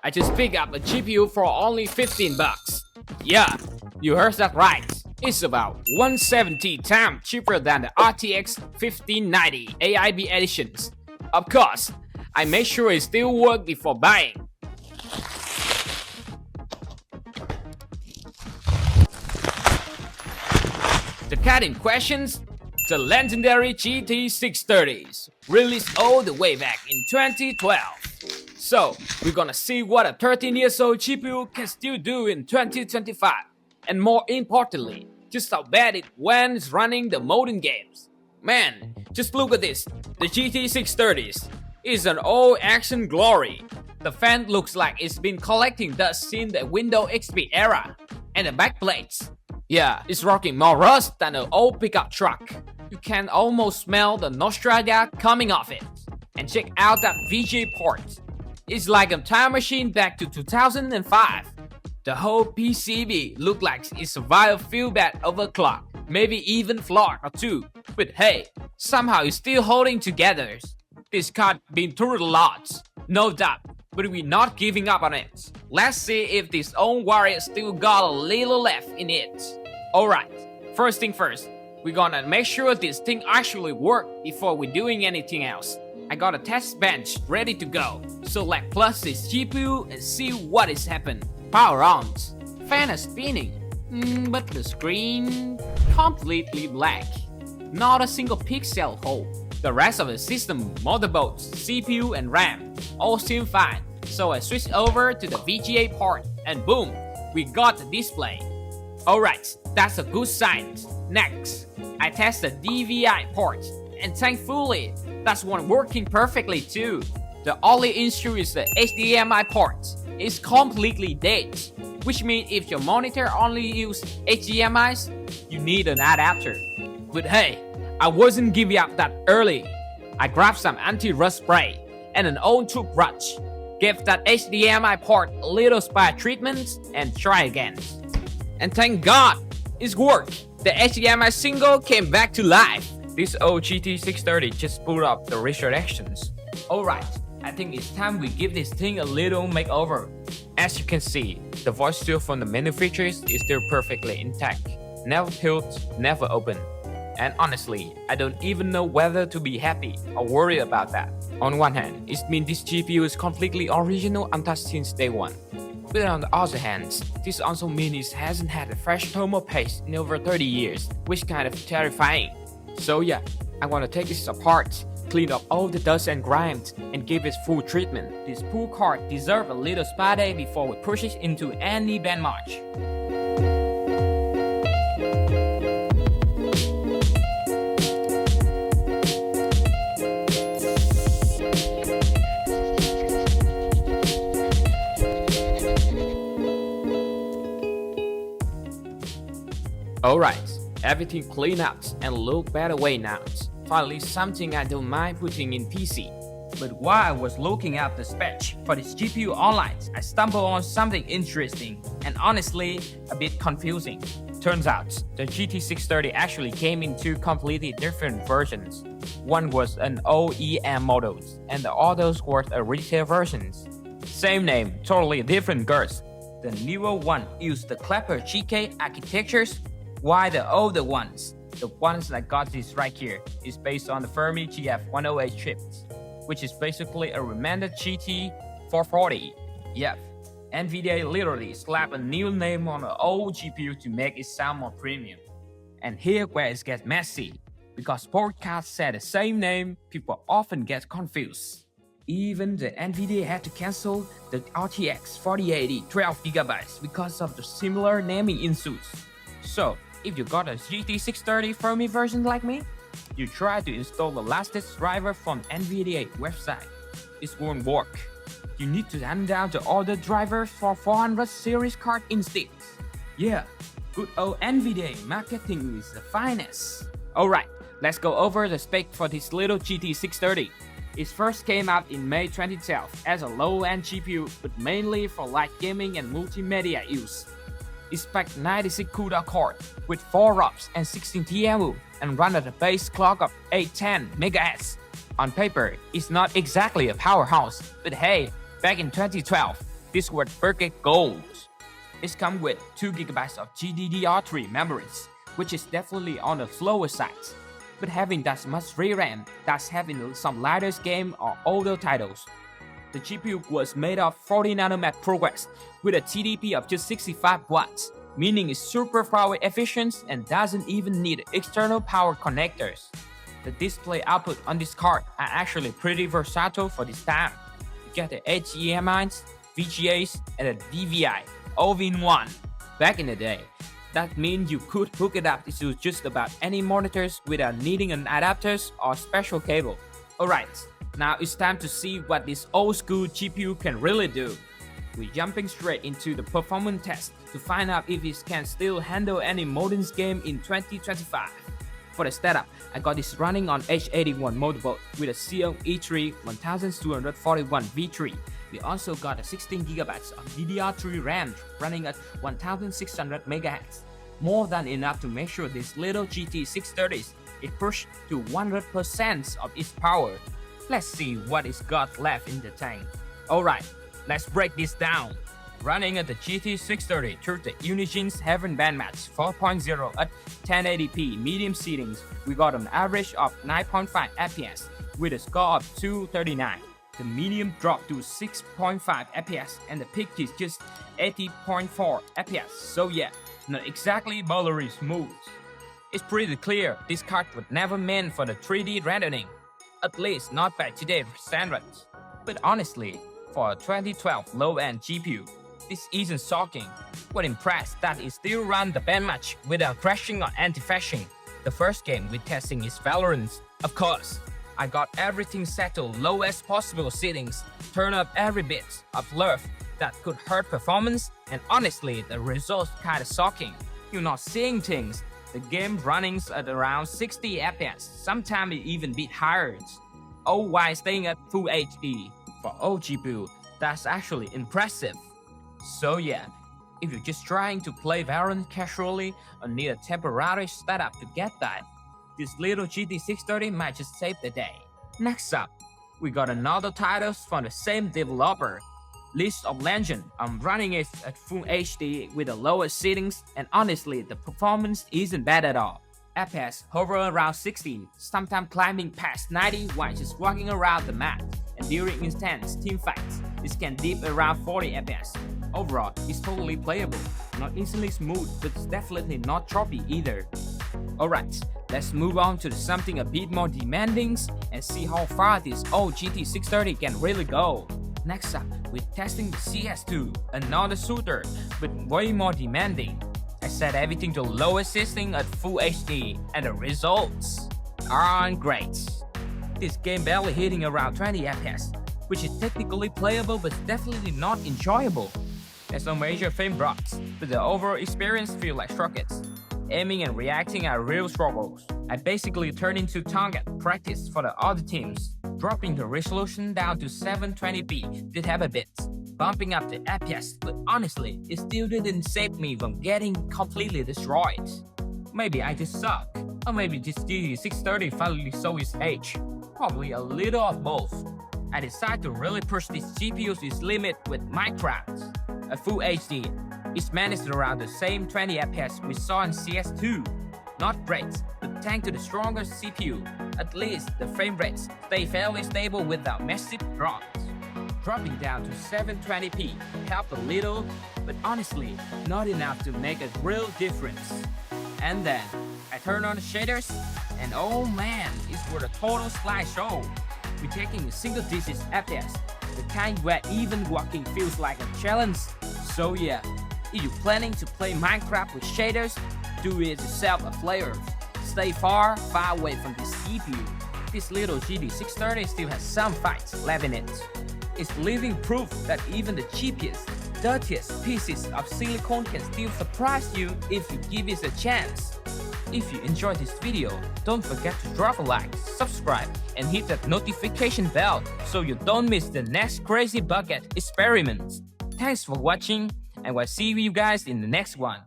I just picked up a GPU for only 15 bucks. Yeah, you heard that right. It's about 170 times cheaper than the RTX 1590 AIB editions. Of course, I made sure it still worked before buying. The card in questions, the legendary GT630s, released all the way back in 2012. So, we're gonna see what a 13 years old GPU can still do in 2025. And more importantly, just how bad it when it's running the modern games. Man, just look at this. The GT630s is an old action glory. The fan looks like it's been collecting dust since the Windows XP era. And the backplates. Yeah, it's rocking more rust than an old pickup truck. You can almost smell the nostalgia coming off it. And check out that VGA port. It's like a time machine back to 2005. The whole PCB looked like it survived a few bad overclock, maybe even flawed or two. But hey, somehow it's still holding together. This card been through a lot, no doubt, but we're not giving up on it. Let's see if this old warrior still got a little left in it. Alright, first thing first, we're gonna make sure this thing actually works before we're doing anything else. I got a test bench ready to go, so let's plus this GPU and see what is happening. Power on, fan is spinning, but the screen completely black. Not a single pixel hole. The rest of the system, motherboards, CPU and RAM, all seem fine. So I switched over to the VGA port and boom, we got the display. Alright, that's a good sign. Next, I test the DVI port and thankfully, that's one working perfectly too. The only issue is the HDMI port. It's completely dead, which means if your monitor only uses HDMIs, you need an adapter. But hey, I wasn't giving up that early. I grabbed some anti-rust spray and an old toothbrush, gave that HDMI port a little spy treatment and try again. And thank God, it's worked. The HDMI single came back to life. This old GT630 just pulled up the resurrections. Alright, I think it's time we give this thing a little makeover. As you can see, the voice seal from the manufacturers is still perfectly intact. Never peeled, never opened. And honestly, I don't even know whether to be happy or worried about that. On one hand, it means this GPU is completely original untouched since day one. But on the other hand, this also means it hasn't had a fresh thermal paste in over 30 years, which is kind of terrifying. So yeah, I want to take this apart, clean up all the dust and grime, and give it full treatment. This poor card deserves a little spa day before we push it into any benchmark. Alright, everything cleaned out and look better way now. Finally something I don't mind putting in PC. But while I was looking at the spec for this GPU online, I stumbled on something interesting and honestly a bit confusing. Turns out, the GT630 actually came in two completely different versions. One was an OEM model and the others were a retail versions. Same name, totally different girls. The newer one used the Clapper GK architectures, while the older ones, the ones that got this right here, is based on the Fermi GF108 chip, which is basically a remanded GT440. Yep, NVIDIA literally slapped a new name on an old GPU to make it sound more premium. And here where it gets messy, because both cards said the same name, people often get confused. Even the NVIDIA had to cancel the RTX 4080 12GB because of the similar naming issues. So, if you got a GT630 Fermi version like me, you try to install the latest driver from NVIDIA website. It won't work. You need to hand down the order driver for 400 series card instead. Yeah, good old NVIDIA marketing is the finest. Alright, let's go over the spec for this little GT630. It first came out in May 2012 as a low-end GPU, but mainly for light gaming and multimedia use. It's packed 96 CUDA core with 4 ROMs and 16 TMU and run at a base clock of 810 MHz. On paper, it's not exactly a powerhouse, but hey, back in 2012, This was perfect gold. It comes with 2GB of GDDR3 memories, which is definitely on the slower side. But having that much VRAM, that's having some lighter game or older titles. The GPU was made of 40nm progress with a TDP of just 65 watts, meaning it's super power efficient and doesn't even need external power connectors. The display output on this card are actually pretty versatile for this time. You get the HDMIs, VGAs, and a DVI, all in one. Back in the day, that means you could hook it up to just about any monitors without needing an adapters or special cable. Alright, now it's time to see what this old school GPU can really do. We're jumping straight into the performance test to find out if it can still handle any modern game in 2025. For the setup, I got this running on H81 motherboard with a Xeon E3 1241 V3. We also got a 16GB of DDR3 RAM running at 1600 MHz. More than enough to make sure this little GT630 is pushed to 100% of its power. Let's see what it's got left in the tank. Alright, let's break this down. Running at the GT630 through the Unigen's Heaven Bandmatch 4.0 at 1080p medium settings, we got an average of 9.5 FPS with a score of 239. The medium dropped to 6.5 FPS and the peak is just 80.4 FPS, so yeah, not exactly buttery smooth. It's pretty clear this card was never meant for the 3D rendering, at least not by today's standards. But honestly, for a 2012 low-end GPU, this isn't shocking. We're impressed that it still runs the benchmark without crashing or anti-flashing. The first game we're testing is Valorant. Of course, I got everything set to lowest possible settings, turn up every bit of love that could hurt performance, and honestly, the results kinda shocking. You're not seeing things. The game running at around 60 FPS, sometimes it even beat higher. All while staying at Full HD. For old GPU, that's actually impressive. So yeah, if you're just trying to play Valorant casually or need a temporary setup to get that, this little GT630 might just save the day. Next up, we got another title from the same developer, List of Legends. I'm running it at Full HD with the lowest settings, and honestly, the performance isn't bad at all. FPS hover around 16, sometimes climbing past 90 while just walking around the map, and during intense team fights, this can dip around 40 FPS. Overall, it's totally playable, not instantly smooth, but it's definitely not choppy either. Alright, let's move on to something a bit more demanding and see how far this old GT630 can really go. Next up, we're testing the CS2, another shooter, but way more demanding. I set everything to lowest setting at Full HD, and the results aren't great. This game barely hitting around 20 FPS, which is technically playable but definitely not enjoyable. There's no major frame drops, but the overall experience feels like rockets. Aiming and reacting are real struggles. I basically turned into target practice for the other teams, dropping the resolution down to 720p did have a bit, bumping up the FPS, but honestly, it still didn't save me from getting completely destroyed. Maybe I just suck, or maybe this GT630 finally saw its age. Probably a little of both. I decided to really push this GPU's limit with Minecraft. At Full HD, it's managed around the same 20 FPS we saw in CS2. Not great, but thanks to the stronger CPU, at least the frame rates stay fairly stable without massive drops. Dropping down to 720p helped a little, but honestly, not enough to make a real difference. And then, I turned on the shaders, and oh man, it's for a total slideshow. We're taking a single digit FPS, the kind where even walking feels like a challenge. So yeah, if you're planning to play Minecraft with shaders, do it yourself a flavor. Stay far away from this CPU. This little GT630 still has some fights left in it. It's living proof that even the cheapest, dirtiest pieces of silicone can still surprise you if you give it a chance. If you enjoyed this video, don't forget to drop a like, subscribe, and hit that notification bell so you don't miss the next crazy bucket experiment. Thanks for watching, and we'll see you guys in the next one.